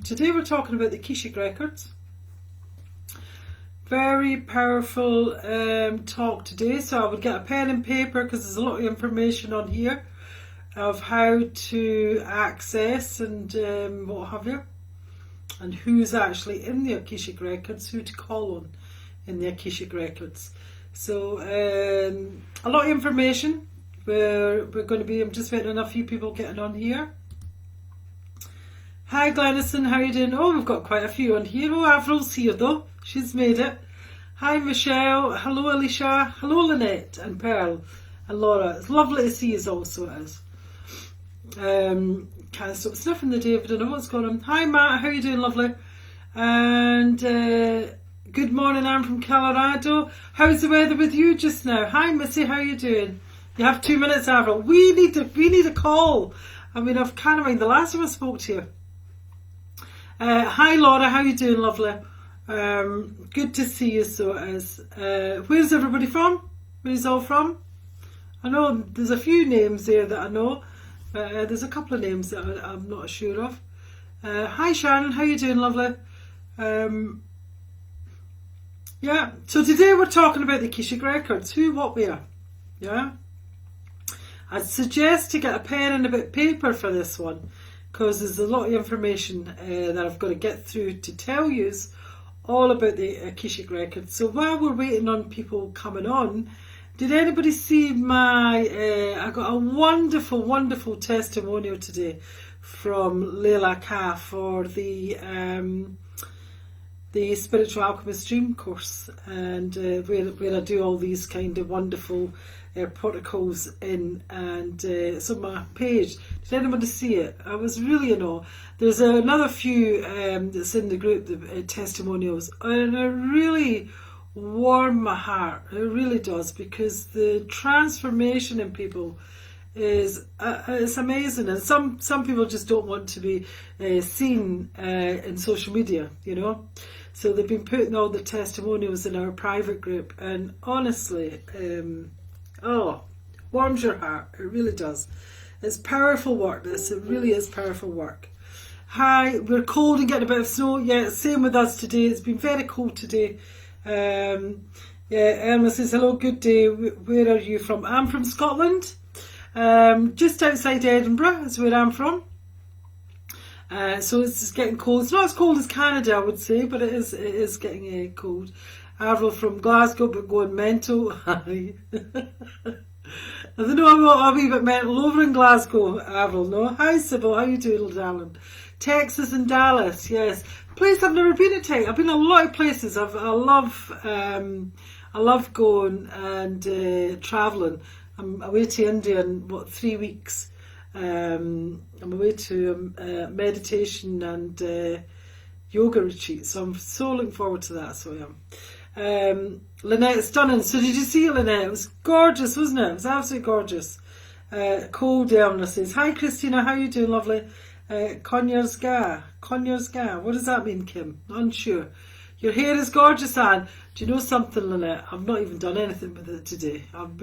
Today we're talking about the Akashic Records. Very powerful talk today, so I would get a pen and paper because there's a lot of information on here of how to access and what have you, and who's actually in the Akashic Records, who to call on in the Akashic Records. So a lot of information. We're going to be, I'm just waiting on a few people getting on here. Hi Glenison, how are you doing? Oh, we've got quite a few on here. Oh, Avril's here though, she's made it. Hi Michelle, hello Alicia, hello Lynette and Pearl and Laura. It's lovely to see you also, it is. Can't stop sniffing the David, I don't know what's going on. Hi Matt, how are you doing, lovely? And good morning, I'm from Colorado. How's the weather with you just now? Hi Missy, how are you doing? You have 2 minutes, Avril. We need a call. I mean, I've kind of mind the last time I spoke to you. Hi Laura, how are you doing, lovely? Good to see you, so it is. Where's everybody from? Where's all from? I know there's a few names there that I know, but there's a couple of names that I'm not sure of. Hi Sharon, how are you doing, lovely? Yeah, so today we're talking about the Akashic Records. Who, what, where? Yeah? I'd suggest to get a pen and a bit of paper for this one, because there's a lot of information that I've got to get through to tell you all about the Akashic Records. So while we're waiting on people coming on, did anybody see my, I got a wonderful, wonderful testimonial today from Leila Ka for the Spiritual Alchemist Dream course, and where I do all these kind of wonderful protocols in, and it's on my page. Did anybody see it? I was really in awe. There's another few that's in the group, the testimonials, and it really warmed my heart. It really does, because the transformation in people is it's amazing, and some people just don't want to be seen in social media, you know. So they've been putting all the testimonials in our private group, and honestly, warms your heart. It really does. It's powerful work, this. It really is powerful work. Hi, we're cold and getting a bit of snow. Yeah, same with us today. It's been very cold today. Yeah, Emma says, hello, good day. Where are you from? I'm from Scotland. Just outside Edinburgh is where I'm from. So it's getting cold. It's not as cold as Canada, I would say, but it is getting cold. Avril from Glasgow, but going mental. Hi. I don't know, I'm a wee bit mental over in Glasgow, Avril, no? Hi Sybil, how you doing, darling? Texas and Dallas, yes. Place I've never been to. I've been a lot of places. I love going and travelling. I'm away to India in 3 weeks. I'm away to meditation and yoga retreat, so I'm so looking forward to that. So I am. Lynette, stunning. So did you see it, Lynette? It was gorgeous, wasn't it? It was absolutely gorgeous. Cold Elna says, hi Christina, how you doing, lovely? Conyers Ga. What does that mean, Kim? Unsure. Your hair is gorgeous, Anne. Do you know something, Lynette? I've not even done anything with it today. I've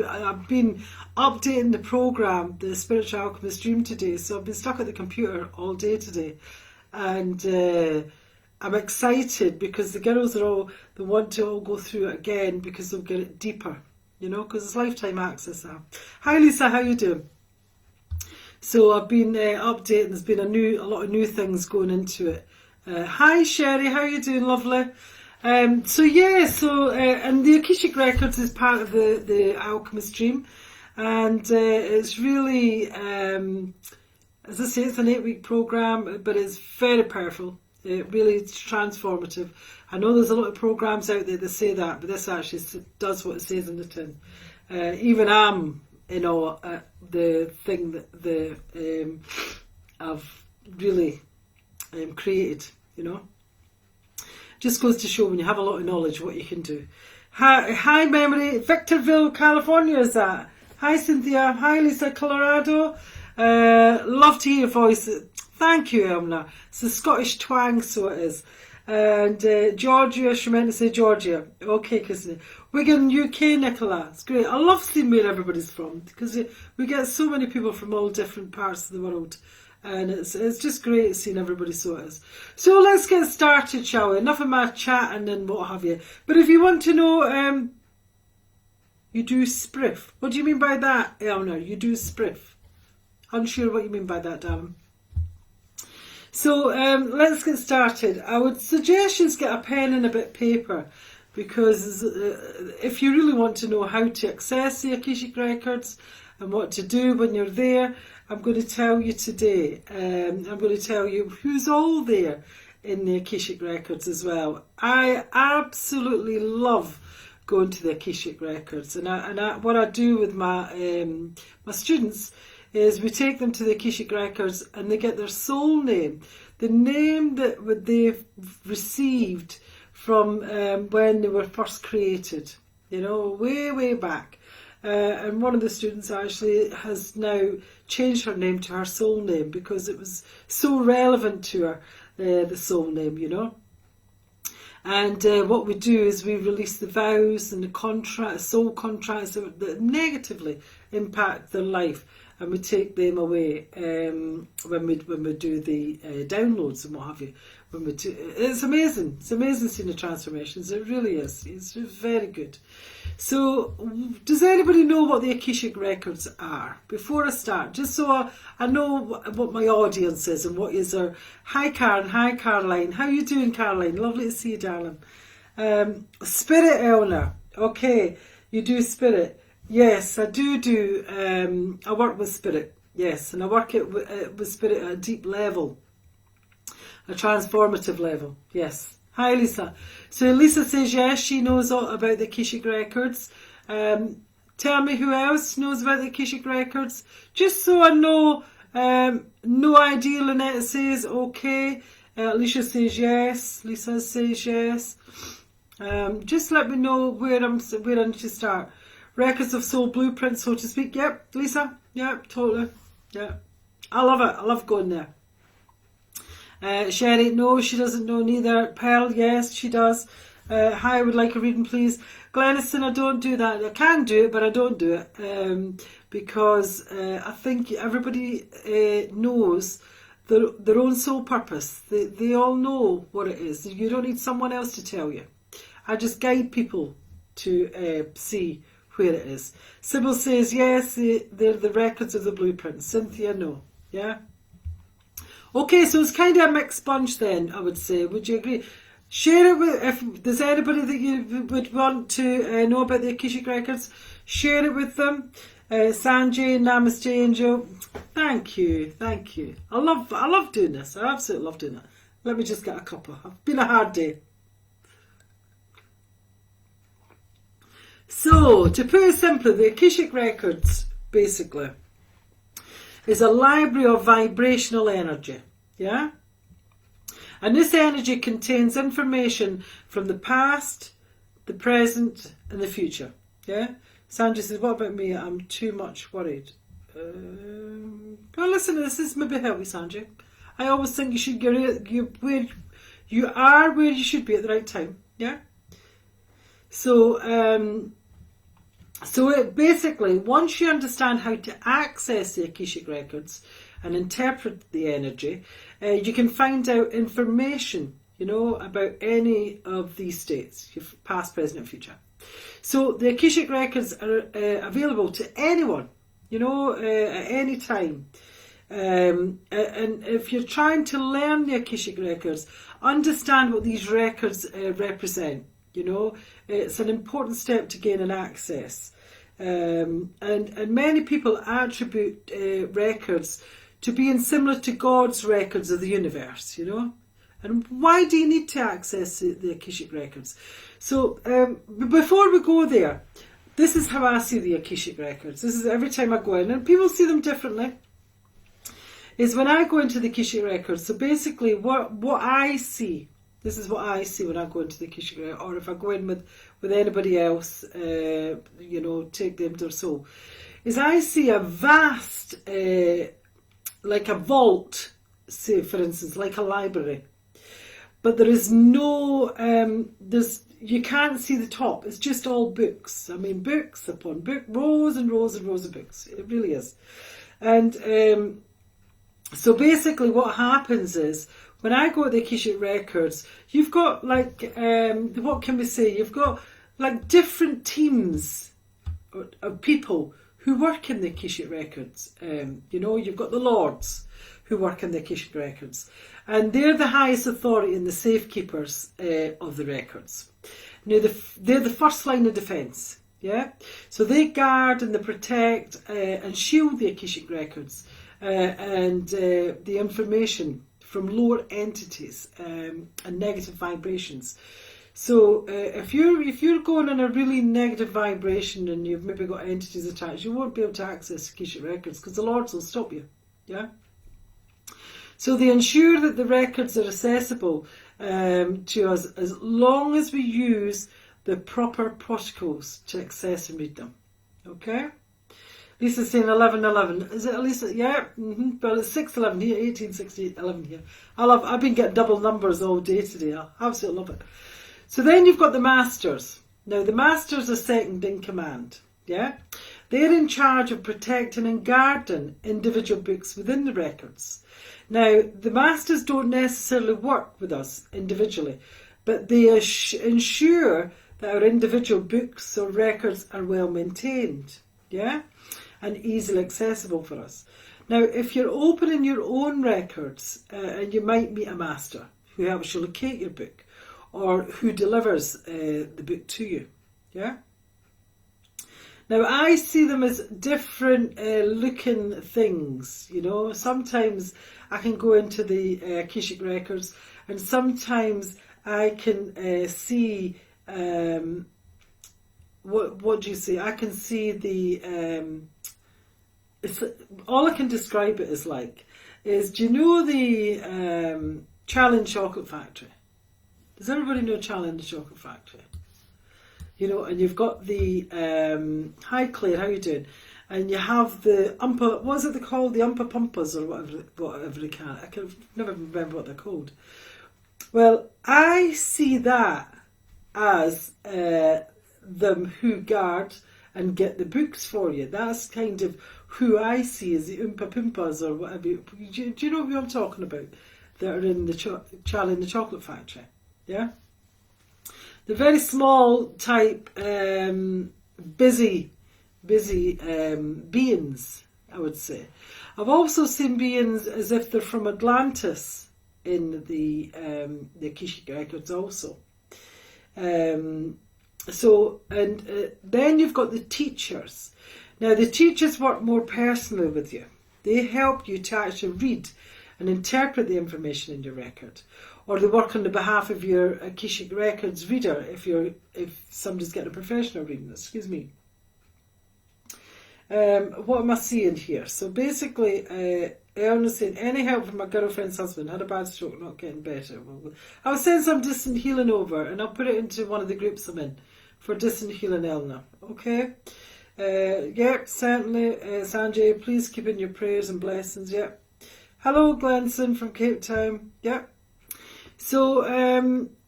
been updating the programme, the Spiritual Alchemist Dream today, so I've been stuck at the computer all day today. And I'm excited because the girls they want to all go through it again, because they'll get it deeper, you know, because it's lifetime access now. Hi Lisa, how you doing? So I've been updating. There's been a lot of new things going into it. Hi Sherry, how you doing, lovely? And the Akashic Records is part of the Alchemist Dream, and it's really, as I say, it's an 8-week program, but it's very powerful. It really is transformative. I know there's a lot of programs out there that say that, but this actually does what it says in the tin. Even I'm in awe at the thing that I've really created, you know. Just goes to show when you have a lot of knowledge what you can do. Hi Memory, Victorville, California is that. Hi Cynthia, hi Lisa, Colorado. Love to hear your voice. Thank you, Elmna. It's a Scottish twang, so it is. And Georgia, she meant to say Georgia. Okay, Christine. Wigan, UK, Nicola. It's great. I love seeing where everybody's from, because we get so many people from all different parts of the world. And it's just great seeing everybody so it is. So let's get started, shall we? Enough of my chatting and what have you. But if you want to know, you do spriff. What do you mean by that, Eleanor? You do spriff. Unsure what you mean by that, darling. So let's get started. I would suggest you get a pen and a bit of paper, because if you really want to know how to access the Akashic Records and what to do when you're there, I'm going to tell you today. I'm going to tell you who's all there in the Akashic Records as well. I absolutely love going to the Akashic Records, and what I do with my my students is we take them to the Akashic Records and they get their soul name, the name that they've received from when they were first created, you know, way back. And one of the students actually has now changed her name to her soul name because it was so relevant to her, the soul name, you know. And what we do is we release the vows and the soul contracts that negatively impact their life, and we take them away when we do the downloads and what have you. It's amazing. It's amazing seeing the transformations. It really is. It's very good. So, does anybody know what the Akashic Records are? Before I start, just so I know what my audience is and what is our... Hi Karen, hi Caroline. How you doing, Caroline? Lovely to see you, darling. Spirit, Eleanor. Okay, you do spirit. Yes, I do. I work with spirit. Yes, and I work with spirit at a deep level. A transformative level, yes. Hi, Lisa. So Lisa says yes, she knows all about the Akashic Records. Tell me who else knows about the Akashic Records. Just so I know, no idea, Lynette says okay. Alicia says yes. Lisa says yes. Just let me know where I need to start. Records of Soul Blueprint, so to speak. Yep, Lisa. Yep, totally. Yep. I love it. I love going there. Sherry, no, she doesn't know neither. Pearl, yes, she does. Hi, I would like a reading, please. Glenniston, I don't do that. I can do it, but I don't do it because I think everybody knows their own soul purpose. They all know what it is. You don't need someone else to tell you. I just guide people to see where it is. Sybil says yes, they're the records of the blueprint. Cynthia, no. Yeah. Okay, so it's kind of a mixed bunch then, I would say. Would you agree? Share it with, if there's anybody that you would want to know about the Akashic Records, share it with them. Sanjay, Namaste Angel, thank you. I love doing this. I absolutely love doing it. Let me just get a cuppa. It's been a hard day. So, to put it simply, the Akashic Records, basically, is a library of vibrational energy, yeah? And this energy contains information from the past, the present, and the future, yeah? Sandra says, what about me? I'm too much worried. Well, listen, this is maybe help you, Sandra. I always think you should get where you are, where you should be at the right time, yeah? So it basically, once you understand how to access the Akashic Records and interpret the energy, you can find out information, you know, about any of these states, past, present and future. So the Akashic Records are available to anyone, you know, at any time. And if you're trying to learn the Akashic Records, understand what these records represent. You know, it's an important step to gain an access. And many people attribute records to being similar to God's records of the universe, you know. And why do you need to access the Akashic Records? So before we go there, this is how I see the Akashic Records. This is every time I go in, and people see them differently. Is when I go into the Akashic Records, so basically what I see, this is what I see when I go into the Akashic Records, or if I go in with anybody else, you know, take them to their soul, is I see a vast, like a vault, say for instance, like a library. But there is no, you can't see the top. It's just all books. I mean, books upon book, rows and rows and rows of books. It really is. And So basically what happens is, when I go to the Akashic Records, you've got like, what can we say? You've got like different teams of people who work in the Akashic Records. You know, you've got the Lords who work in the Akashic Records. And they're the highest authority and the safekeepers of the records. Now, they're the first line of defence. Yeah? So they guard and they protect and shield the Akashic Records and the information from lower entities and negative vibrations. So if you're going on a really negative vibration and you've maybe got entities attached, you won't be able to access Akashic Records because the Lords will stop you. Yeah. So they ensure that the records are accessible to us as long as we use the proper protocols to access and read them. Okay. Lisa's saying 11:11. Is it Lisa? Yeah. Well, it's 6:11 here, 18:68:11 here. I've been getting double numbers all day today. I absolutely love it. So then you've got the Masters. Now the Masters are second in command. Yeah. They're in charge of protecting and guarding individual books within the records. Now the Masters don't necessarily work with us individually, but they ensure that our individual books or records are well maintained. Yeah. And easily accessible for us. Now, if you're opening your own records, and you might meet a master who helps you locate your book, or who delivers the book to you, yeah. Now, I see them as different looking things. You know, sometimes I can go into the Akashic Records, and sometimes I can see. What do you see? I can see the. All I can describe it as like is, do you know the Challenge Chocolate Factory? Does everybody know Challenge Chocolate Factory? You know, and you've got the hi Claire, how you doing? And you have the what's it called? The Umpa Pumpas or whatever they can. I can never remember what they're called. Well, I see that as them who guard and get the books for you. That's kind of who I see as the Oompa Poompas or whatever. Do you know who I'm talking about? That are in the Charlie in the Chocolate Factory. Yeah? They're very small type, busy beings, I would say. I've also seen beings as if they're from Atlantis in the Akashic Records also. Then you've got the teachers. Now the teachers work more personally with you. They help you to actually read and interpret the information in your record, or they work on the behalf of your Akashic Records reader if somebody's getting a professional reading. Excuse me. What am I seeing here? So basically, Eleanor's saying, any help from my girlfriend's husband, had a bad stroke, not getting better. Well, I'll send some distant healing over, and I'll put it into one of the groups I'm in for distant healing, Eleanor. Okay? Yep, certainly. Sanjay, please keep in your prayers and blessings. Yep. Hello, Glenson from Cape Town. Yep. So,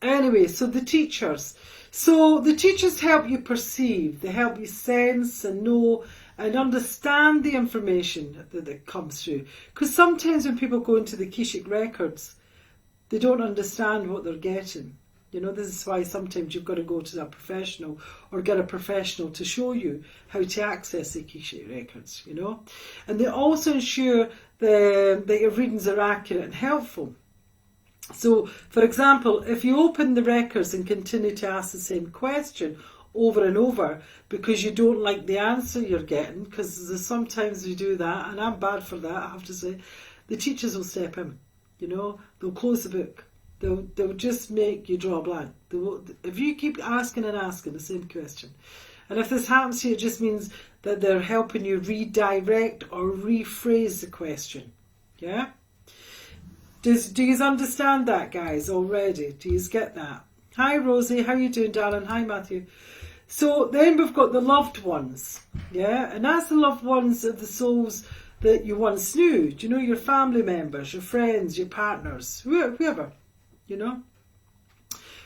anyway, so the teachers. So the teachers help you perceive. They help you sense and know and understand the information that comes through. Because sometimes when people go into the Akashic Records, they don't understand what they're getting. You know, this is why sometimes you've got to go to a professional or get a professional to show you how to access the Akashic Records, you know. And they also ensure that your readings are accurate and helpful. So, for example, if you open the records and continue to ask the same question over and over because you don't like the answer you're getting, because sometimes we do that, and I'm bad for that, I have to say, the teachers will step in, you know, they'll close the book. They'll just make you draw a blank. If you keep asking and asking the same question. And if this happens to you, it just means that they're helping you redirect or rephrase the question. Yeah? Do you understand that, guys, already? Do you get that? Hi, Rosie. How you doing, darling? Hi, Matthew. So then we've got the loved ones. Yeah? And that's the loved ones of the souls that you once knew. Do you know, your family members, your friends, your partners, whoever. You know,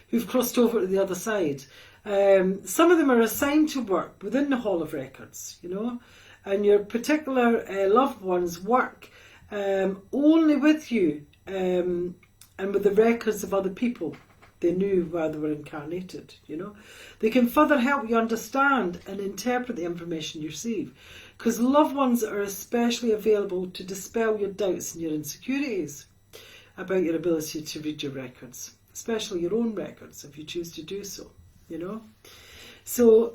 who've crossed over to the other side. Some of them are assigned to work within the Hall of Records, you know, and your particular loved ones work only with you and with the records of other people they knew while they were incarnated, you know. They can further help you understand and interpret the information you receive, because loved ones are especially available to dispel your doubts and your insecurities about your ability to read your records, especially your own records, if you choose to do so, you know. So,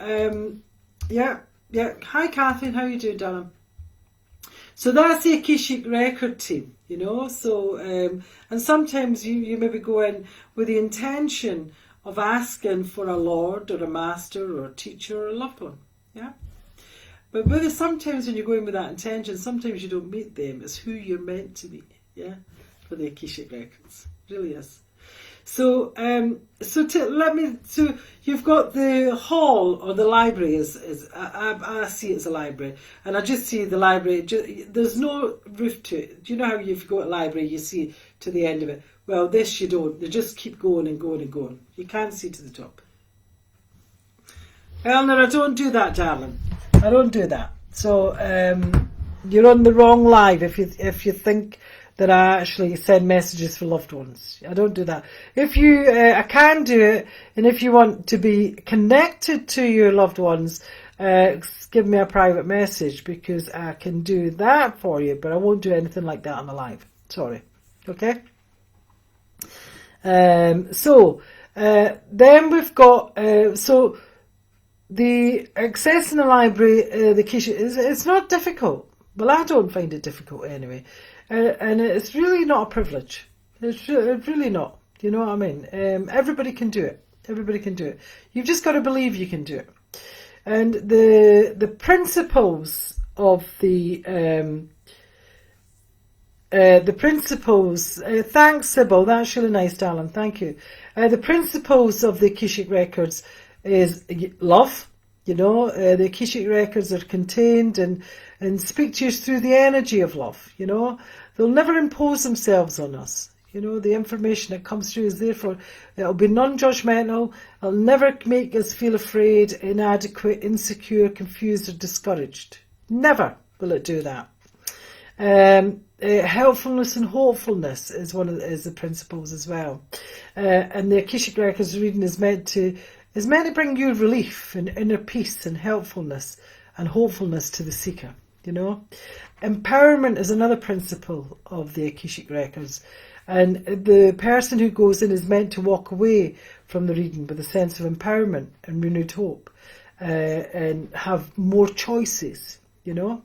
yeah. Hi, Catherine. How are you doing, darling? So that's the Akashic record team, you know. So, and sometimes you maybe go in with the intention of asking for a lord or a master or a teacher or a loved one, yeah. But sometimes when you go in with that intention, sometimes you don't meet them. It's who you're meant to be, yeah, for the Akashic records. It really is. So, so you've got the hall or the library I see it as a library, and I just see the library. There's no roof to it. Do you know how if you go to a library, you see to the end of it? Well, this you don't. They just keep going and going and going. You can't see to the top. Eleanor, I don't do that, darling. I don't do that. So you're on the wrong live if you think that I actually send messages for loved ones. I don't do that. If you, I can do it, and if you want to be connected to your loved ones, give me a private message, because I can do that for you, but I won't do anything like that on the live. Sorry. Okay? So, then we've got, so the access in the library, the Akashic, it's not difficult. Well, I don't find it difficult anyway. And it's really not a privilege. It's really not. You know what I mean? Everybody can do it. Everybody can do it. You've just got to believe you can do it. And the principles of the principles. Thanks, Sybil. That's really nice, darling. Thank you. The principles of the Akashic records is love. You know, the Akashic records are contained and speak to you through the energy of love, you know. They'll never impose themselves on us. You know, the information that comes through is therefore, it'll be non-judgmental. It'll never make us feel afraid, inadequate, insecure, confused or discouraged. Never will it do that. Helpfulness and hopefulness is is the principles as well. And the Akashic Records reading is meant to bring you relief and inner peace and helpfulness and hopefulness to the seeker, you know. Empowerment is another principle of the Akashic Records, and the person who goes in is meant to walk away from the reading with a sense of empowerment and renewed hope, and have more choices, you know.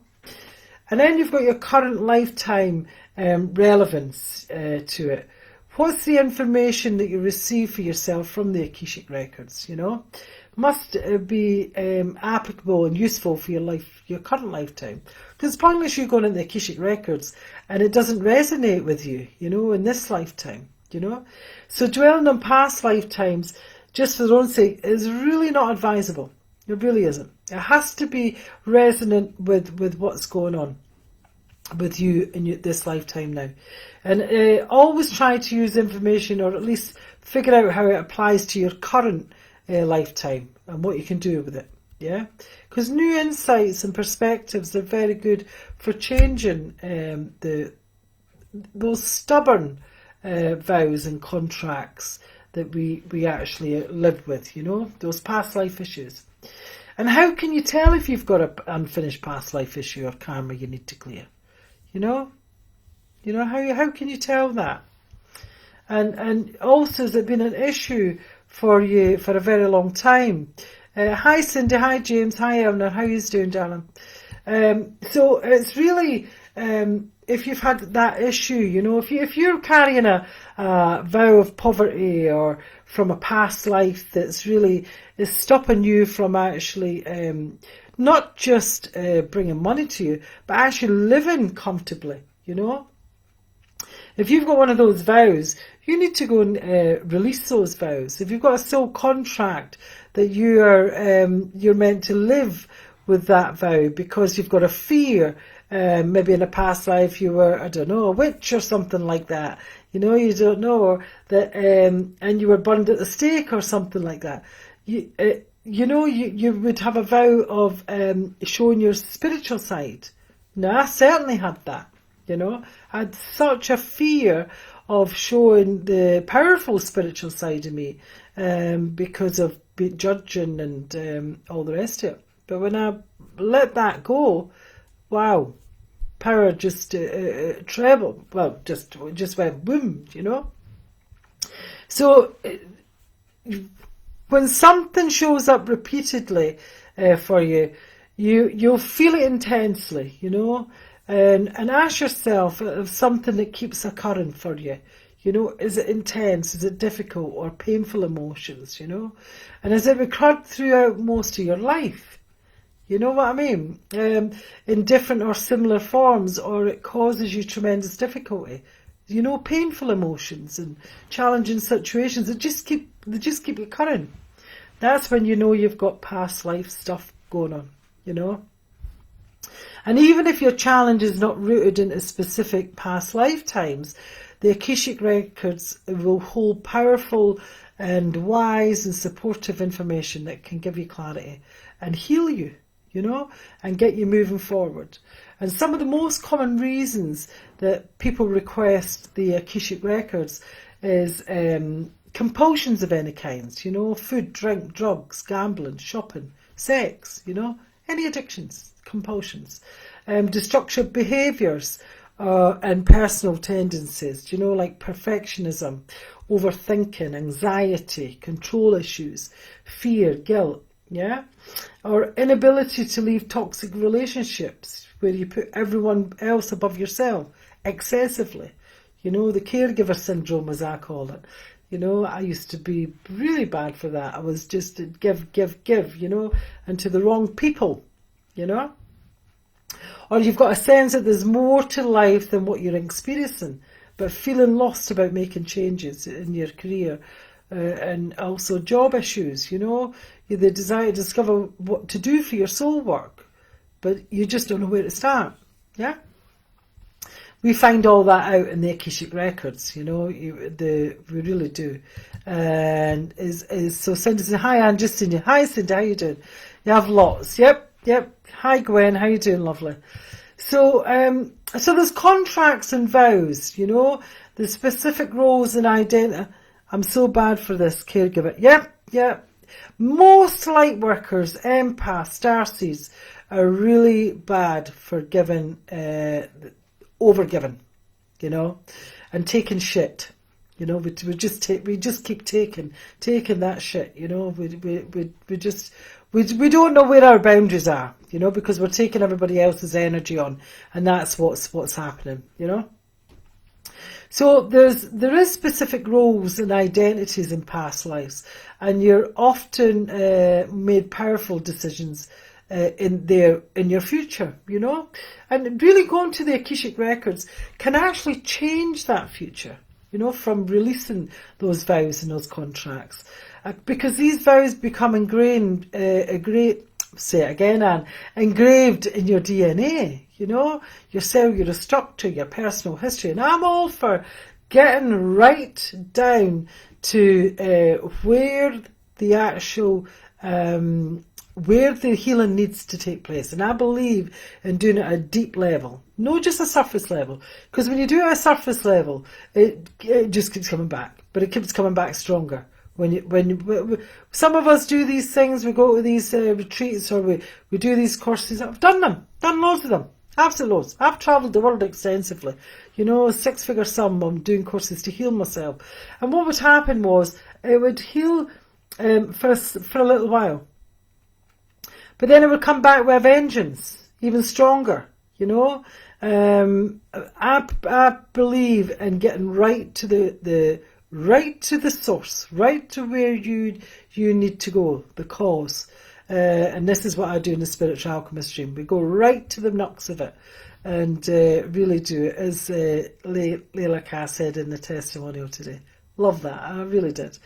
And then you've got your current lifetime relevance to it. What's the information that you receive for yourself from the Akashic Records, you know? Must be applicable and useful for your life, your current lifetime. Because it's pointless you going into the Akashic Records and it doesn't resonate with you, you know, in this lifetime, you know? So dwelling on past lifetimes, just for their own sake, is really not advisable. It really isn't. It has to be resonant with what's going on with you in this lifetime now. And always try to use information, or at least figure out how it applies to your current lifetime and what you can do with it. Yeah, because new insights and perspectives are very good for changing those stubborn vows and contracts that we actually live with, you know, those past life issues. And how can you tell if you've got an unfinished past life issue or karma you need to clear? You know how can you tell that? And also, has it been an issue for you for a very long time? Hi Cindy, hi James, hi Eleanor, how are you doing, darling? So it's really, if you've had that issue, you know, if you're carrying a vow of poverty or from a past life that's really is stopping you from actually not just bringing money to you, but actually living comfortably, you know. If you've got one of those vows, you need to go and release those vows. If you've got a soul contract that you're meant to live with that vow because you've got a fear, maybe in a past life you were, I don't know, a witch or something like that. You know, you don't know, or that, and you were burned at the stake or something like that. You know, you would have a vow of showing your spiritual side. Now, I certainly had that. you know. I had such a fear of showing the powerful spiritual side of me because of judging and all the rest of it. But when I let that go, wow, power just trebled. Well, just went boom, you know. So when something shows up repeatedly for you, you'll feel it intensely, you know, and ask yourself of something that keeps occurring for you. You know, is it intense? Is it difficult or painful emotions, you know? And has it recurred throughout most of your life? You know what I mean? In different or similar forms, or it causes you tremendous difficulty. You know, painful emotions and challenging situations they just keep occurring. That's when you know you've got past life stuff going on, you know. And even if your challenge is not rooted into specific past lifetimes, the Akashic Records will hold powerful and wise and supportive information that can give you clarity and heal you, you know, and get you moving forward. And some of the most common reasons that people request the Akashic Records is compulsions of any kinds, you know, food, drink, drugs, gambling, shopping, sex, you know, any addictions, compulsions, destructive behaviours, and personal tendencies, you know, like perfectionism, overthinking, anxiety, control issues, fear, guilt, yeah, or inability to leave toxic relationships where you put everyone else above yourself excessively, you know, the caregiver syndrome as I call it. You know, I used to be really bad for that. I was just give, you know, and to the wrong people, you know. Or you've got a sense that there's more to life than what you're experiencing, but feeling lost about making changes in your career, and also job issues, you know. The desire to discover what to do for your soul work, but you just don't know where to start, yeah. We find all that out in the Akashic Records, you know, we really do. And so Cindy says, hi Anne, just seen you. Hi Cindy, how you doing? You have lots. Yep. Hi Gwen, how you doing, lovely? So there's contracts and vows, you know, the specific roles and identity. I'm so bad for this, caregiver. Yep. Most light workers, empaths, starseeds are really bad for giving, overgiving, you know, and taking shit. You know, we just keep taking that shit. You know, we don't know where our boundaries are. You know, because we're taking everybody else's energy on, and that's what's happening. You know. So there is specific roles and identities in past lives, and you're often made powerful decisions in your future, you know, and really going to the Akashic Records can actually change that future, you know, from releasing those vows and those contracts, because these vows become engraved in your DNA, you know, your cellular structure, your personal history. And I'm all for getting right down to where the actual where the healing needs to take place. And I believe in doing it at a deep level, not just a surface level. Because when you do it at a surface level, it just keeps coming back. But it keeps coming back stronger. When some of us do these things, we go to these retreats, or we do these courses. I've done loads of them. Absolute loads. I've travelled the world extensively. You know, 6-figure sum on doing courses to heal myself. And what would happen was, it would heal for a little while. But then it would come back with a vengeance, even stronger, you know. I believe in getting right to the source, right to where you need to go, the cause. And this is what I do in the Spiritual Alchemist Dream. We go right to the nuts of it, and really do it, as Leila K said in the testimonial today. Love that, I really did.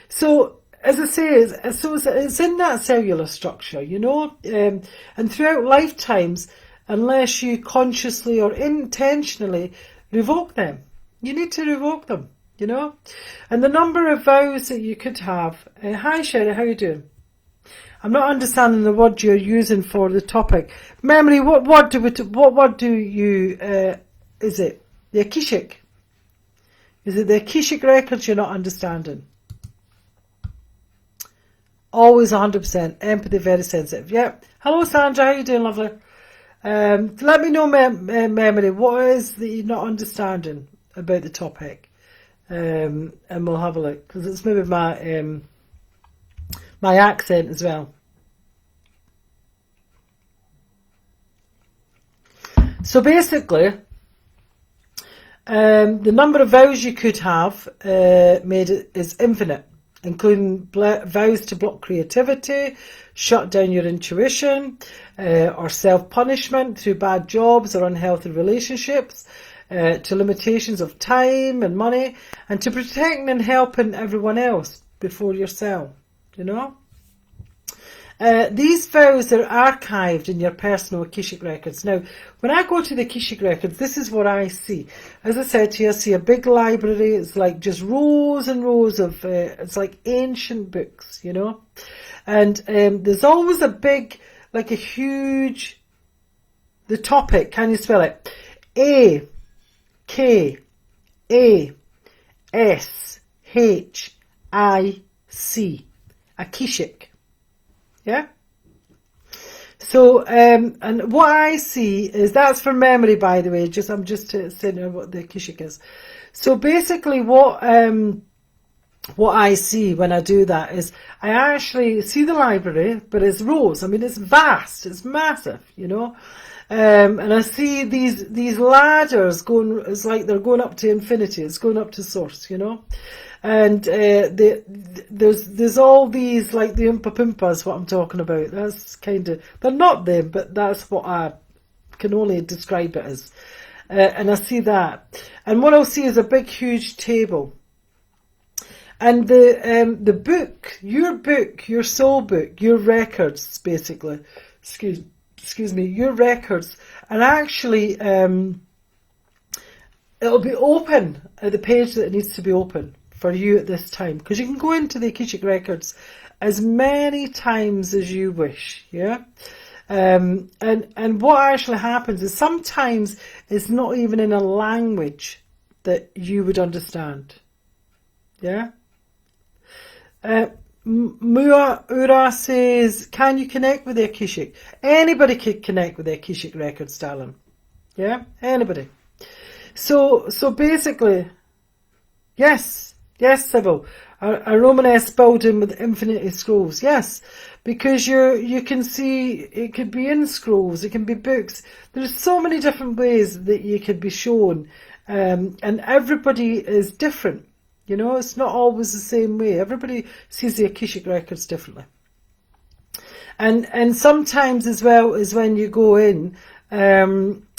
So, as I say, it's in that cellular structure, you know, and throughout lifetimes, unless you consciously or intentionally revoke them, you need to revoke them, you know. And the number of vows that you could have. Hi Sherry, how you doing? I'm not understanding the word you're using for the topic. Memory, what word do you, is it the Akashic? Is it the Akashic Records you're not understanding? Always 100%. Empathy, very sensitive. Yep. Hello, Sandra. How you doing, lovely? Let me know, Memory, what is that you're not understanding about the topic? And we'll have a look, because it's maybe my my accent as well. So basically, the number of vows you could have is infinite, including vows to block creativity, shut down your intuition, or self-punishment through bad jobs or unhealthy relationships, to limitations of time and money, and to protecting and helping everyone else before yourself, you know. These vows are archived in your personal Akashic Records. Now, when I go to the Akashic Records, this is what I see. As I said to you, I see a big library. It's like just rows and rows of, it's like ancient books, you know. And there's always a big, like a huge, the topic, can you spell it? A-K-A-S-H-I-C. Akashic. Yeah? So, and what I see is, that's for memory, by the way, I'm just saying what the Akashic is. So basically what I see when I do that is, I actually see the library, but it's rows. I mean, it's vast, it's massive, you know. And I see these ladders going, it's like they're going up to infinity, it's going up to source, you know. And there's all these, like the Oompa Poompas, what I'm talking about. That's kind of, they're not them, but that's what I can only describe it as. And I see that. And what I'll see is a big, huge table. And the book, your soul book, your records, basically, excuse me, your records, and actually, it'll be open at the page that it needs to be open for you at this time, because you can go into the Akashic Records as many times as you wish, yeah. And what actually happens is, sometimes it's not even in a language that you would understand, yeah. Ura says, can you connect with the Akashic? Anybody can connect with the Akashic Records, darling. Yeah, anybody. So basically, yes, Sybil. A Romanesque building with infinity scrolls. Yes, because you can see it could be in scrolls, it can be books. There's so many different ways that you could be shown, and everybody is different. You know, it's not always the same way. Everybody sees the Akashic Records differently. And sometimes as well as when you go in,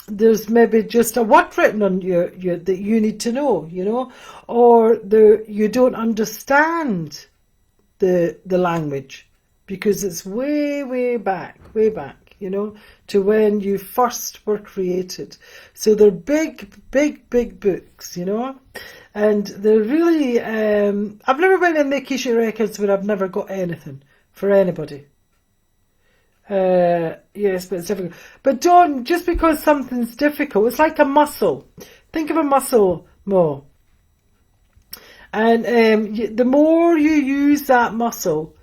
there's maybe just a word written on your that you need to know, you know, or you don't understand the language, because it's way back, you know, to when you first were created. So they're big books, you know. And they're really, I've never been in the Akashic Records where I've never got anything for anybody. Yes, but it's difficult. But don't, just because something's difficult, it's like a muscle. Think of a muscle more. And the more you use that muscle,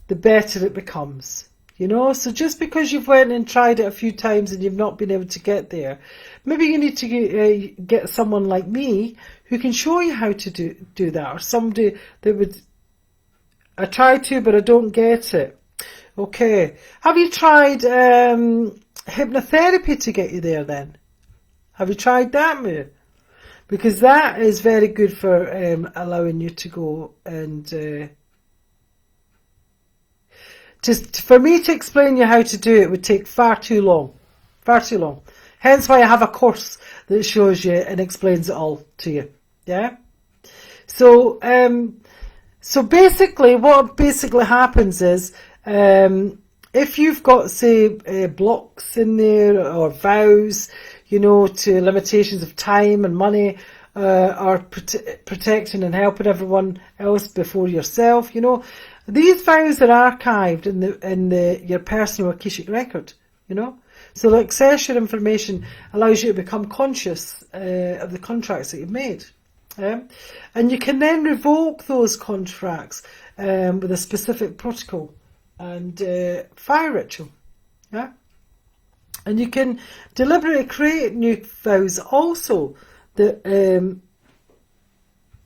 the better it becomes. You know, so just because you've went and tried it a few times and you've not been able to get there, maybe you need to get someone like me who can show you how to do that, or somebody that would, I try to, but I don't get it. Okay. Have you tried hypnotherapy to get you there then? Have you tried that, Moo? Because that is very good for allowing you to go and... for me to explain you how to do it would take far too long. Hence why I have a course that shows you and explains it all to you. Yeah. So basically, what basically happens is, if you've got, say, blocks in there, or vows, you know, to limitations of time and money, or protecting and helping everyone else before yourself, you know, These vows are archived in your personal Akashic record, you know. So the access your information allows you to become conscious of the contracts that you've made. And you can then revoke those contracts with a specific protocol and fire ritual. Yeah? And you can deliberately create new vows also that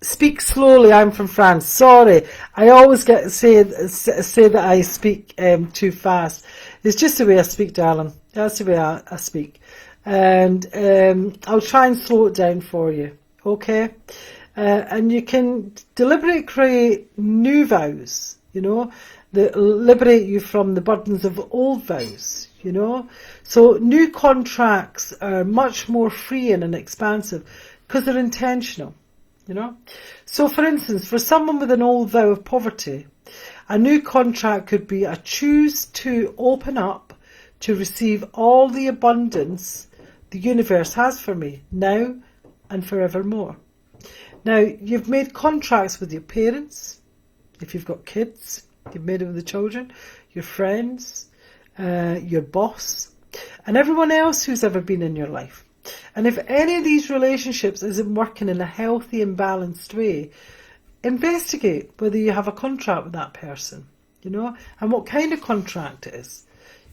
speak slowly. I'm from France. Sorry, I always get to say that I speak too fast. It's just the way I speak, darling. That's the way I speak. And I'll try and slow it down for you. Okay? And you can deliberately create new vows, you know, that liberate you from the burdens of old vows, you know. So new contracts are much more freeing and expansive because they're intentional, you know. So for instance, for someone with an old vow of poverty, a new contract could be, I choose to open up to receive all the abundance the universe has for me now and forevermore. Now, you've made contracts with your parents, if you've got kids, you've made it with the children, your friends, your boss, and everyone else who's ever been in your life. And if any of these relationships isn't working in a healthy and balanced way, investigate whether you have a contract with that person, you know, and what kind of contract it is.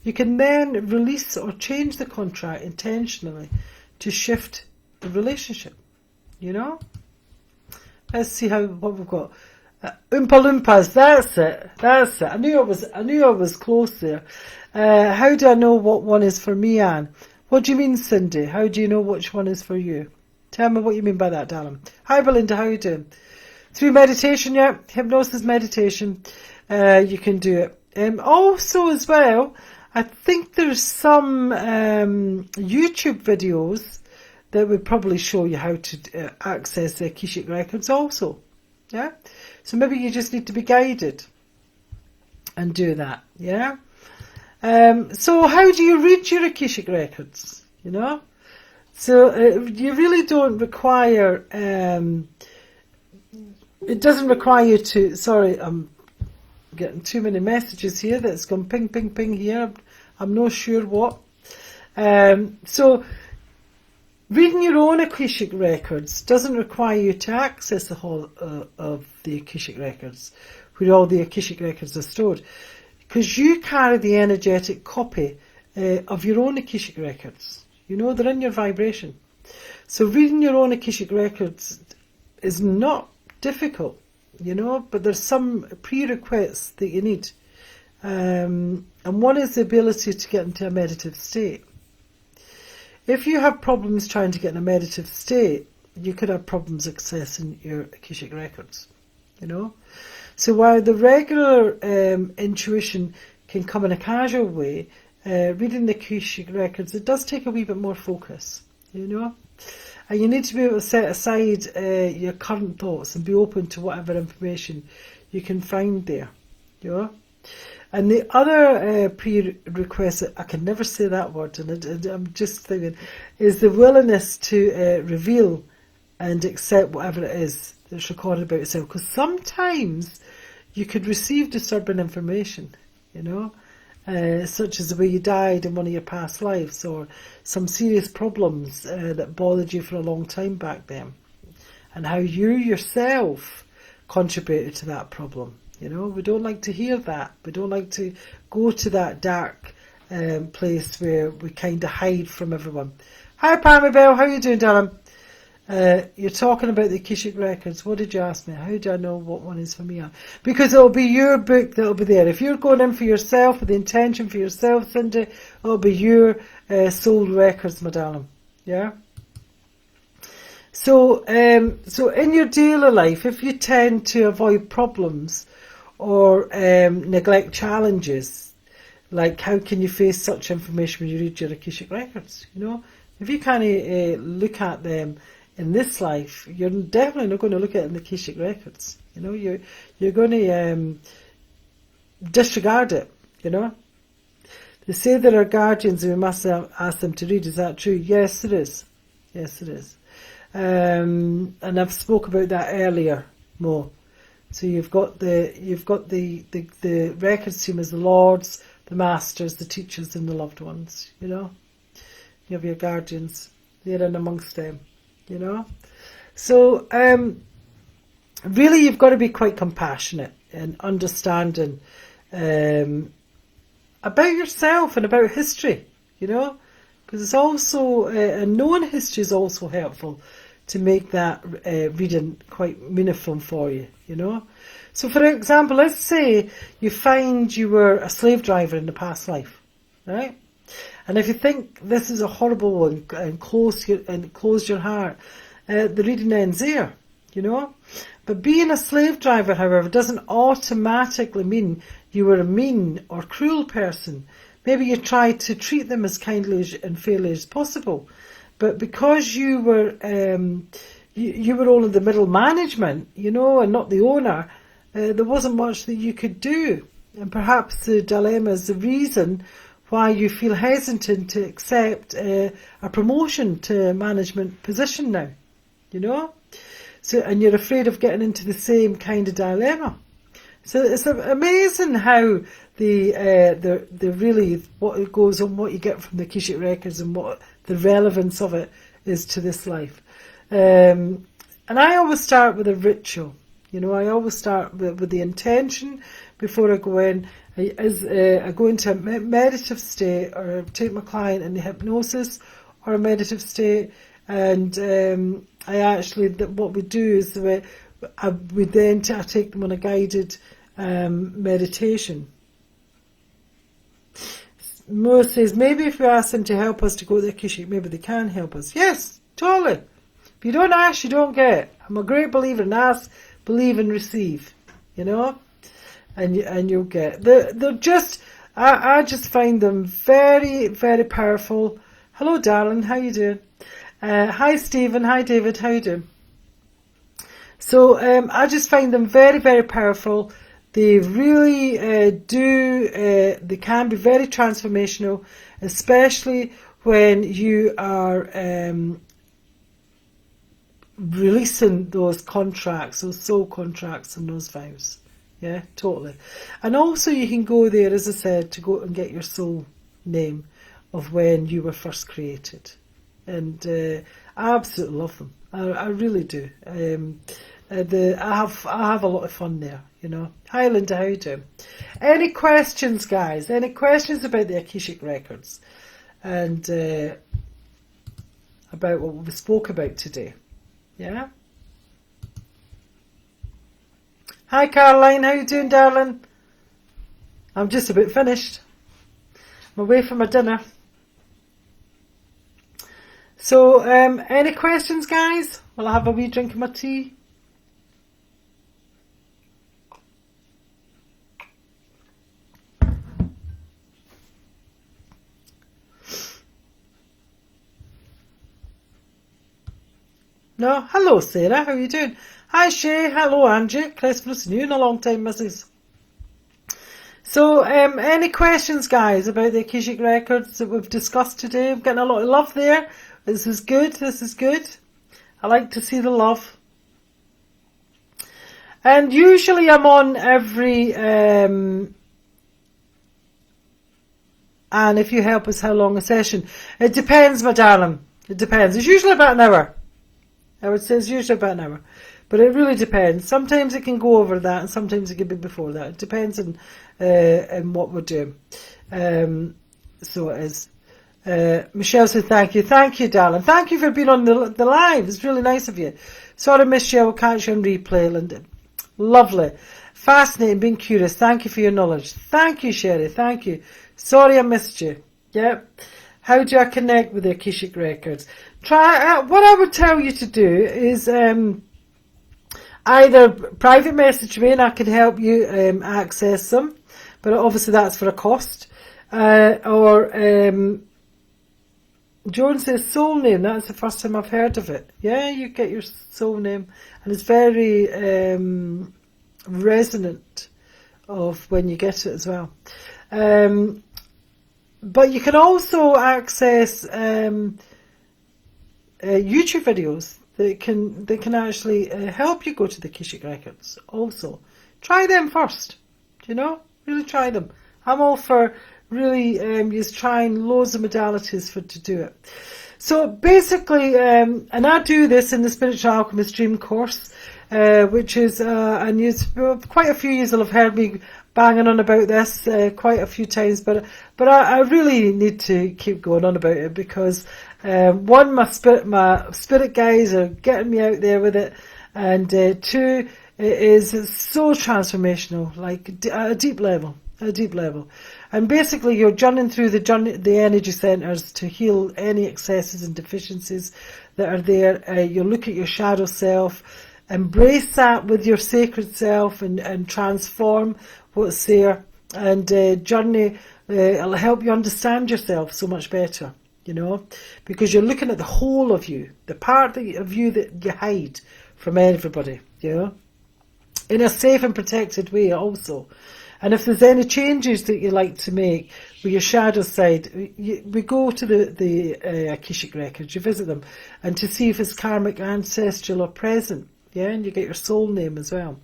You can then release or change the contract intentionally to shift the relationship, you know. Let's see what we've got. Oompa Loompas, that's it. I knew I was close there. How do I know what one is for me, Anne? What do you mean, Cindy? How do you know which one is for you? Tell me what you mean by that, darling. Hi, Belinda, how are you doing? Through meditation, yeah, hypnosis meditation, you can do it. Also, as well, I think there's some YouTube videos that would probably show you how to access the Akashic Records also. Yeah? So maybe you just need to be guided and do that. Yeah? So how do you read your Akashic Records? You know? So you really don't require... it doesn't require you to... Sorry, I'm getting too many messages here that's gone ping, ping, ping here. I'm not sure what. So... reading your own Akashic Records doesn't require you to access the whole of the Akashic Records, where all the Akashic Records are stored, because you carry the energetic copy of your own Akashic Records. You know, they're in your vibration. So reading your own Akashic Records is not difficult, you know, but there's some prerequisites that you need. And one is the ability to get into a meditative state. If you have problems trying to get in a meditative state, you could have problems accessing your Akashic Records, you know. So while the regular intuition can come in a casual way, reading the Akashic Records, it does take a wee bit more focus, you know. And you need to be able to set aside your current thoughts and be open to whatever information you can find there, you know. And the other prerequisite, I can never say that word, and I'm just thinking, is the willingness to reveal and accept whatever it is that's recorded about yourself. Because sometimes you could receive disturbing information, you know, such as the way you died in one of your past lives, or some serious problems that bothered you for a long time back then, and how you yourself contributed to that problem. You know, we don't like to hear that. We don't like to go to that dark place where we kind of hide from everyone. Hi, Pammy Bell. How are you doing, darling? You're talking about the Akashic Records. What did you ask me? How do I know what one is for me? Because it'll be your book that'll be there. If you're going in for yourself, with the intention for yourself, Cindy, it'll be your soul records, my darling. Yeah? So in your daily life, if you tend to avoid problems or neglect challenges, like how can you face such information when you read your Akashic Records? You know, if you kind of look at them in this life, you're definitely not going to look at it in the Akashic Records. You know, you're going to disregard it. You know, they say there are guardians and we must ask them to read. Is that true? Yes, it is. Yes, it is. And I've spoke about that earlier, Mo. So you've got the records team as the lords, the masters, the teachers, and the loved ones. You know, you have your guardians. They're in amongst them. You know, so really, you've got to be quite compassionate and understanding about yourself and about history. You know, because it's also and knowing history is also helpful to make that reading quite meaningful for you, you know. So for example, let's say you find you were a slave driver in the past life, right? And if you think this is a horrible one and close your heart, the reading ends there, you know. But being a slave driver, however, doesn't automatically mean you were a mean or cruel person. Maybe you tried to treat them as kindly and fairly as possible. But because you were only the middle management, you know, and not the owner, there wasn't much that you could do. And perhaps the dilemma is the reason why you feel hesitant to accept a promotion to a management position now, you know. So, and you're afraid of getting into the same kind of dilemma. So it's amazing how the really what goes on, what you get from the Akashic Records, and what the relevance of it is to this life. And I always start with a ritual. You know, I always start with the intention before I go in. I go into a meditative state, or take my client in the hypnosis or a meditative state, and I actually, what we do is I take them on a guided meditation. Mo says, maybe if we ask them to help us to go to the Akashic, maybe they can help us. Yes, totally. If you don't ask, you don't get. I'm a great believer in ask, believe and receive, you know, and you'll get. They're just, I just find them very, very powerful. Hello, darling, how you doing? Hi, Stephen. Hi, David. How you doing? So I just find them very, very powerful. They really they can be very transformational, especially when you are releasing those contracts, those soul contracts and those vows. Yeah, totally. And also you can go there, as I said, to go and get your soul name of when you were first created. And I absolutely love them. I really do. I have a lot of fun there, you know. Hi Linda, how you doing? Any questions, guys? Any questions about the Akashic Records and about what we spoke about today? Yeah. Hi Caroline, how you doing, darling? I'm just about finished. I'm away for my dinner. So, any questions, guys? Will I have a wee drink of my tea? No? Hello, Sarah. How are you doing? Hi, Shay. Hello, Angie. Christmas new in a long time, Mrs. So, any questions, guys, about the Akashic Records that we've discussed today? I'm getting a lot of love there. This is good. This is good. I like to see the love. And usually I'm on every... and if you help us, how long a session? It depends, my darling. It depends. It's usually about an hour. I would say it's usually about an hour. But it really depends. Sometimes it can go over that, and sometimes it can be before that. It depends on what we're doing. So it is. Michelle said thank you. Thank you, darling. Thank you for being on the live. It's really nice of you. Sorry, Michelle, we'll catch you on replay, Linda. Lovely. Fascinating, being curious. Thank you for your knowledge. Thank you, Sherry. Thank you. Sorry I missed you. Yep. How do I connect with the Akashic Records? What I would tell you to do is either private message me and I can help you access them, but obviously that's for a cost. Or Joan says soul name. That's the first time I've heard of it. Yeah, you get your soul name, and it's very resonant of when you get it as well. But you can also access YouTube videos. that can actually help you go to the Akashic Records also. Try them first, you know, really try them. I'm all for really just trying loads of modalities to do it. So basically, and I do this in the Spiritual Alchemist Dream course, which is, and quite a few years will have heard me banging on about this quite a few times, but I really need to keep going on about it because one, my spirit guys are getting me out there with it, and two, it is so transformational, like at a deep level. And basically you're journeying through the energy centres to heal any excesses and deficiencies that are there. You look at your shadow self, embrace that with your sacred self and transform what's there, and journey it'll help you understand yourself so much better, you know, because you're looking at the whole of you, the part of you that you hide from everybody, you know, in a safe and protected way also. And if there's any changes that you like to make with your shadow side, we go to the Akashic Records, you visit them, and to see if it's karmic, ancestral or present. Yeah, and you get your soul name as well.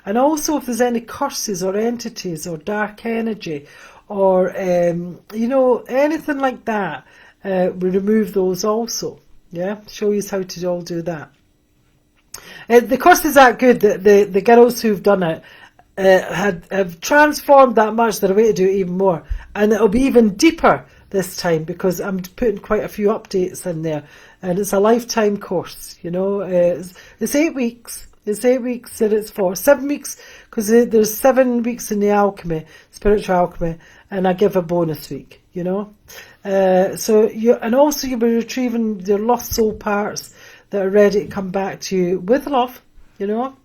And also if there's any curses or entities or dark energy or, you know, anything like that, we remove those also. Yeah, show you how to all do that. The course is that good that the girls who've done it have transformed that much that I way to do it even more. And it'll be even deeper this time because I'm putting quite a few updates in there. And it's a lifetime course, you know. It's 8 weeks. It's 8 weeks that it's for. 7 weeks, because there's 7 weeks in the alchemy, spiritual alchemy, and I give a bonus week, you know. And also you'll be retrieving your lost soul parts that are ready to come back to you with love, you know.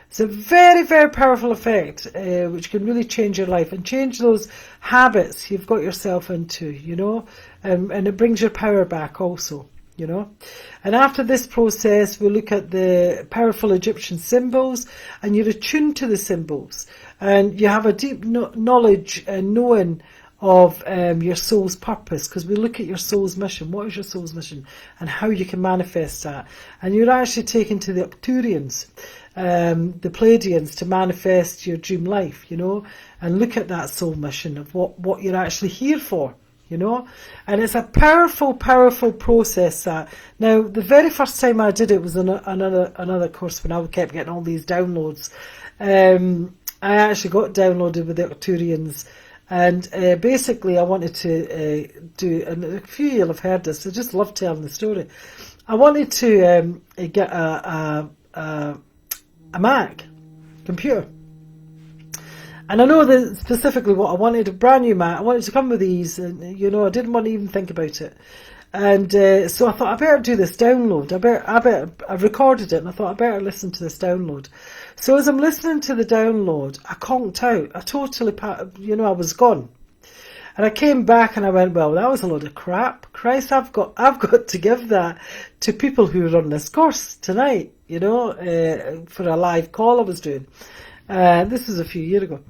It's a very, very powerful effect, which can really change your life and change those habits you've got yourself into, you know, and it brings your power back also, you know. And after this process, we look at the powerful Egyptian symbols, and you're attuned to the symbols, and you have a deep knowledge and knowing of your soul's purpose, because we look at your soul's mission. What is your soul's mission and how you can manifest that? And you're actually taken to the Arcturians, the Plaedians, to manifest your dream life, you know, and look at that soul mission of what you're actually here for, you know. And it's a powerful, powerful process. That now, the very first time I did it was on another course when I kept getting all these downloads. I actually got downloaded with the Arcturians. And basically I wanted to do, and a few of you have heard this, I just love telling the story. I wanted to get a Mac computer. And I know that specifically what I wanted, a brand new Mac. I wanted to come with these, and you know, I didn't want to even think about it. And so I thought I better do this download. I recorded it, and I thought I better listen to this download. So as I'm listening to the download, I conked out. I totally, you know, I was gone. And I came back and I went, well, that was a load of crap. Christ, I've got to give that to people who are on this course tonight, you know, for a live call I was doing. This was a few years ago.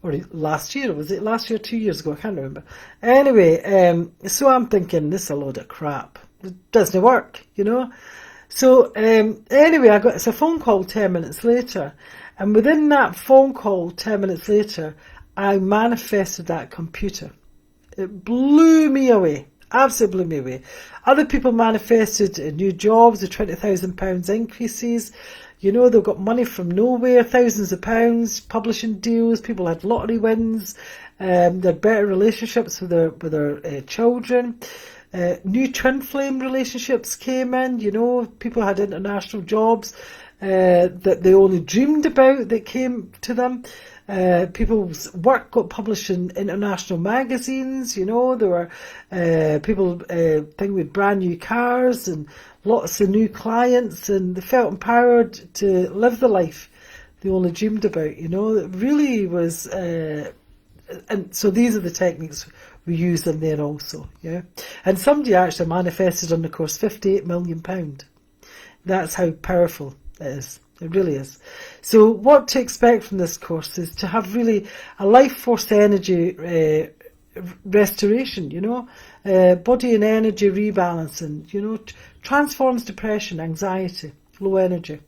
Or last year, was it last year, 2 years ago? I can't remember. Anyway, so I'm thinking, this is a load of crap. It doesn't work, you know. So anyway, it's a phone call 10 minutes later. And within that phone call 10 minutes later, I manifested that computer. It blew me away. Absolutely blew me away. Other people manifested new jobs, the £20,000 increases. You know, they've got money from nowhere, thousands of pounds, publishing deals, people had lottery wins, they had better relationships with their children. New twin flame relationships came in, you know, people had international jobs that they only dreamed about that came to them. People's work got published in international magazines, you know, there were people thing with brand new cars and lots of new clients, and they felt empowered to live the life they only dreamed about, you know. It really was, and so these are the techniques we use in there also, yeah. And somebody actually manifested on the course £58 million. That's how powerful it is. It really is. So what to expect from this course is to have really a life force energy restoration, body and energy rebalancing, transforms depression, anxiety, low energy,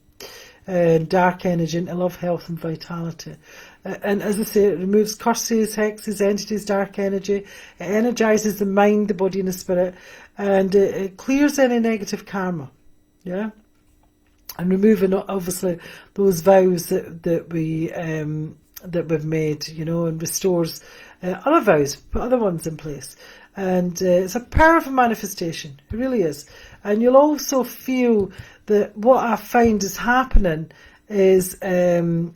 dark energy into love, health and vitality. And as I say, it removes curses, hexes, entities, dark energy. It energizes the mind, the body and the spirit, and it clears any negative karma, yeah? And removing, obviously, those vows that we've made, and restores other vows, put other ones in place. And it's a powerful manifestation. It really is. And you'll also feel that what I find is happening is the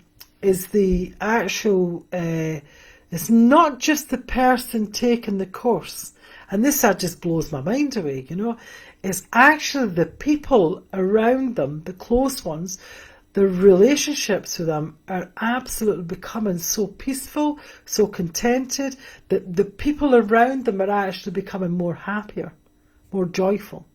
actual, it's not just the person taking the course. And this just blows my mind away, It's actually the people around them, the close ones, the relationships with them are absolutely becoming so peaceful, so contented, that the people around them are actually becoming more happier, more joyful.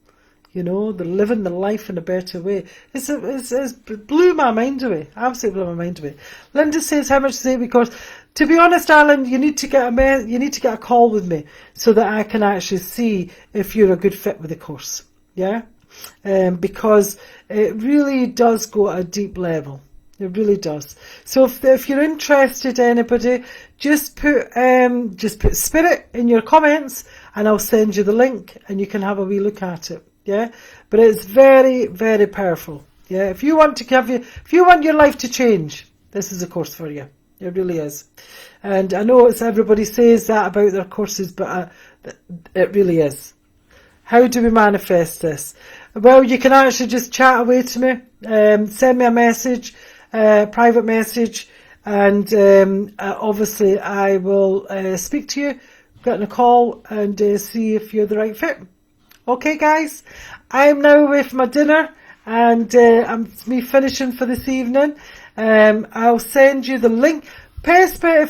They're living their life in a better way. It blew my mind away. Absolutely blew my mind away. Linda says, how much is it? Because, to be honest, Alan, you need to get a call with me so that I can actually see if you're a good fit with the course. Yeah? Because it really does go at a deep level. It really does. So if you're interested, anybody, just put spirit in your comments and I'll send you the link and you can have a wee look at it. Yeah, but it's very, very powerful. Yeah, if you want your life to change, this is a course for you. It really is. And I know everybody says that about their courses, but it really is. How do we manifest this? Well, you can actually just chat away to me, send me a message, private message, and obviously I will speak to you, get on a call, and see if you're the right fit. Okay, guys, I'm now away for my dinner, and I'm finishing for this evening. I'll send you the link. Facebook,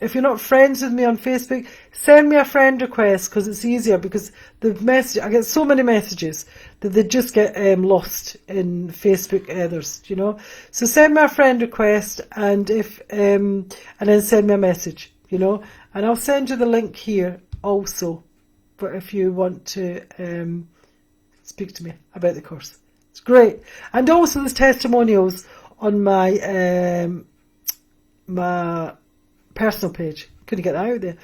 if you're not friends with me on Facebook, send me a friend request because it's easier. Because I get so many messages that they just get lost in Facebook others, So send me a friend request, and and then send me a message, and I'll send you the link here also. But if you want to speak to me about the course, it's great. And also there's testimonials on my my personal page. Couldn't get that out there.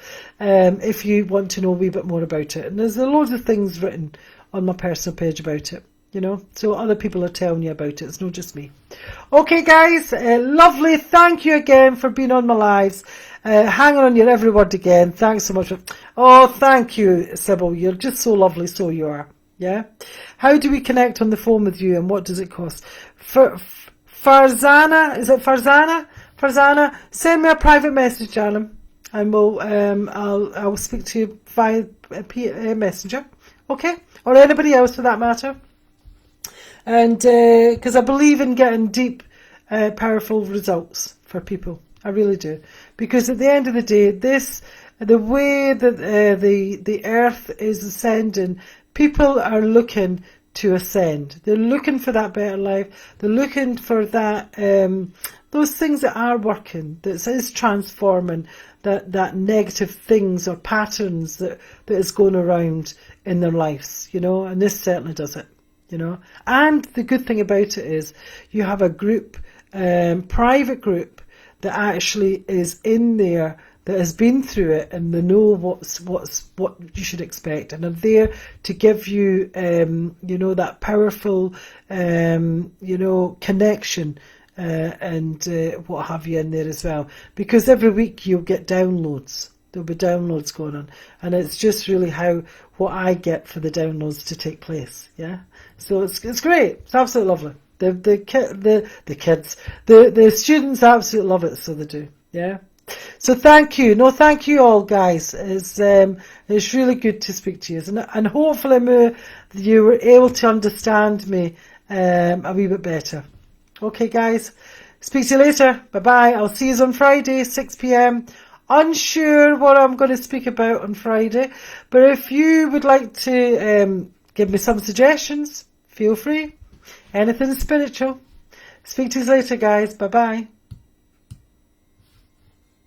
If you want to know a wee bit more about it, and there's loads of things written on my personal page about it. So other people are telling you about it. It's not just me. Okay, guys, lovely. Thank you again for being on my lives. Hang on your every word again. Thanks so much. Oh, thank you, Sybil. You're just so lovely. So you are. Yeah. How do we connect on the phone with you, and what does it cost? Farzana, is it Farzana? Farzana, send me a private message, Alan, and I'll speak to you via messenger. Okay, or anybody else for that matter. And because I believe in getting deep, powerful results for people. I really do. Because at the end of the day, the way that the earth is ascending, people are looking to ascend. They're looking for that better life. They're looking for that, those things that are working, that is transforming, that negative things or patterns that is going around in their lives, and this certainly does it. And the good thing about it is you have a group, private group, that actually is in there, that has been through it, and they know what you should expect, and are there to give you, that powerful, connection, and what have you in there as well. Because every week you'll get downloads. There'll be downloads going on, and it's just really what I get for the downloads to take place. Yeah, so it's great. It's absolutely lovely. The kids, the students absolutely love it, so they do. Yeah. So thank you. No, thank you all, guys. It's really good to speak to you, and hopefully you were able to understand me a wee bit better. Okay, guys. Speak to you later. Bye bye. I'll see you on Friday, 6 p.m. Unsure what I'm going to speak about on Friday, but if you would like to give me some suggestions, feel free. Anything spiritual. Speak to you later, guys. Bye bye.